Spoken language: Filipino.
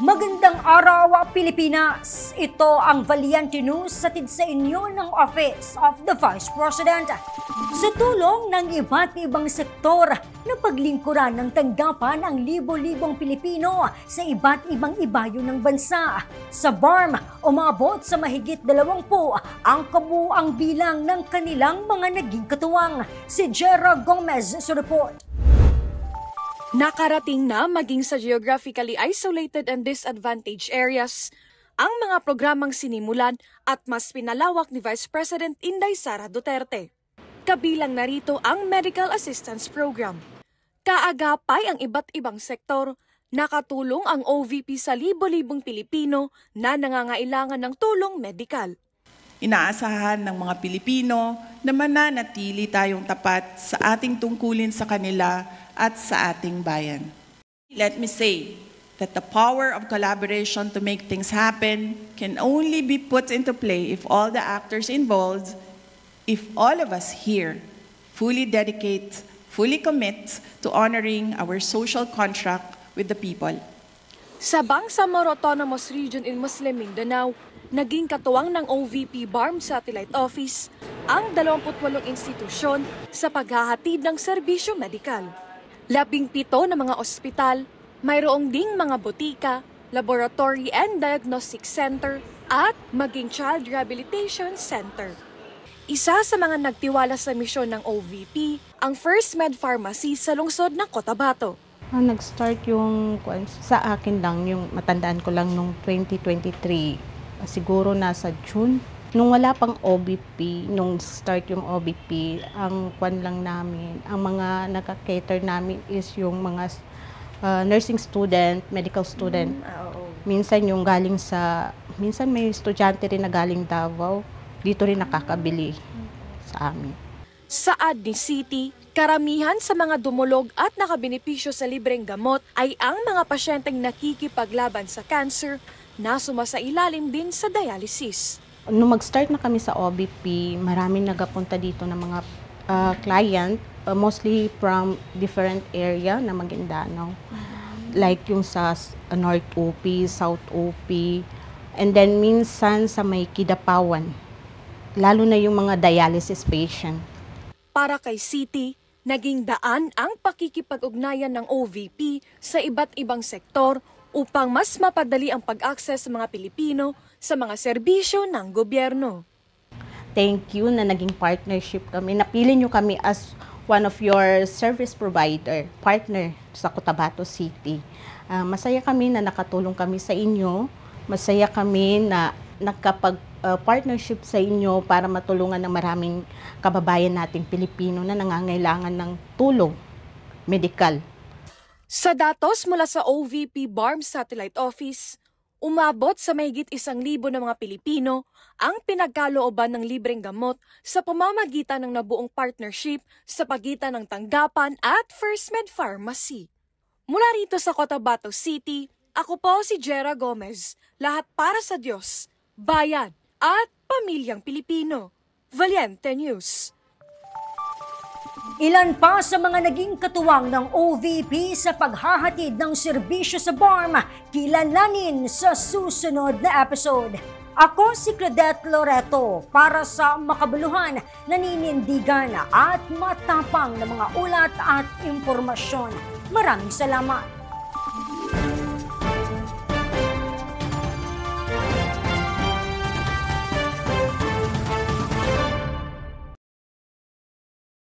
Magandang araw, Pilipinas! Ito ang Valiente News hatid sa inyo ng Office of the Vice President. Sa tulong ng iba't ibang sektor na paglingkuran ng tanggapan ang libo-libong Pilipino sa iba't ibang ibayo ng bansa. Sa BARM, umabot sa mahigit 20 ang kabuuang bilang ng kanilang mga naging katuwang. Si Jera Gomez sa report. Nakarating na maging sa geographically isolated and disadvantaged areas ang mga programang sinimulan at mas pinalawak ni Vice President Inday Sara Duterte. Kabilang narito ang Medical Assistance Program. Kaagapay ang iba't ibang sektor, nakatulong ang OVP sa libo-libong Pilipino na nangangailangan ng tulong medikal. Inaasahan ng mga Pilipino na mananatili tayong tapat sa ating tungkulin sa kanila at sa ating bayan. Let me say that the power of collaboration to make things happen can only be put into play if all the actors involved, if all of us here fully dedicate, fully commit to honoring our social contract with the people. Sa Bangsamoro Autonomous Region in Muslim Mindanao, naging katuwang ng OVP BARM Satellite Office ang 28 institusyon sa paghahatid ng serbisyo medikal. 17 na mga ospital, mayroong ding mga botika, laboratory and diagnostic center at maging child rehabilitation center. Isa sa mga nagtiwala sa misyon ng OVP, ang First Med Pharmacy sa lungsod ng Cotabato. Nag-start yung sa akin lang, yung matandaan ko lang nung 2023, siguro nasa June. Nung wala pang OBP, nung start yung OBP, ang lang namin, ang mga naka-cater namin is yung mga nursing student, medical student. Minsan yung galing minsan may estudyante rin na galing Davao, dito rin nakakabili sa amin. Sa Adni City, karamihan sa mga dumulog at nakabenepisyo sa libreng gamot ay ang mga pasyenteng nakikipaglaban sa cancer na sumasailalim din sa dialysis. Nung mag-start na kami sa OBP, maraming nagapunta dito ng mga client, mostly from different area na Maguindanao. Like yung sa North UP, South UP, and then minsan sa may Kidapawan, lalo na yung mga dialysis patient. Para kay City, naging daan ang pakikipag-ugnayan ng OVP sa iba't ibang sektor upang mas mapadali ang pag-access sa mga Pilipino sa mga serbisyo ng gobyerno. Thank you na naging partnership kami. Napili nyo kami as one of your service provider, partner sa Cotabato City. Masaya kami na nakatulong kami sa inyo. Masaya kami na nakapag-partnership sa inyo para matulungan ng maraming kababayan nating Pilipino na nangangailangan ng tulong medikal. Sa datos mula sa OVP BARM Satellite Office, umabot sa mahigit 1,000 na mga Pilipino ang pinagkalooban ng libreng gamot sa pamamagitan ng nabuong partnership sa pagitan ng tanggapan at First Med Pharmacy. Mula rito sa Cotabato City, ako po si Jera Gomez, lahat para sa Diyos, bayan at pamilyang Pilipino. Valiente News. Ilan pa sa mga naging katuwang ng OVP sa paghahatid ng serbisyo sa BARM, kilalanin sa susunod na episode. Ako si Claudette Loreto para sa makabuluhan, naninindigan at matapang na mga ulat at impormasyon. Maraming salamat.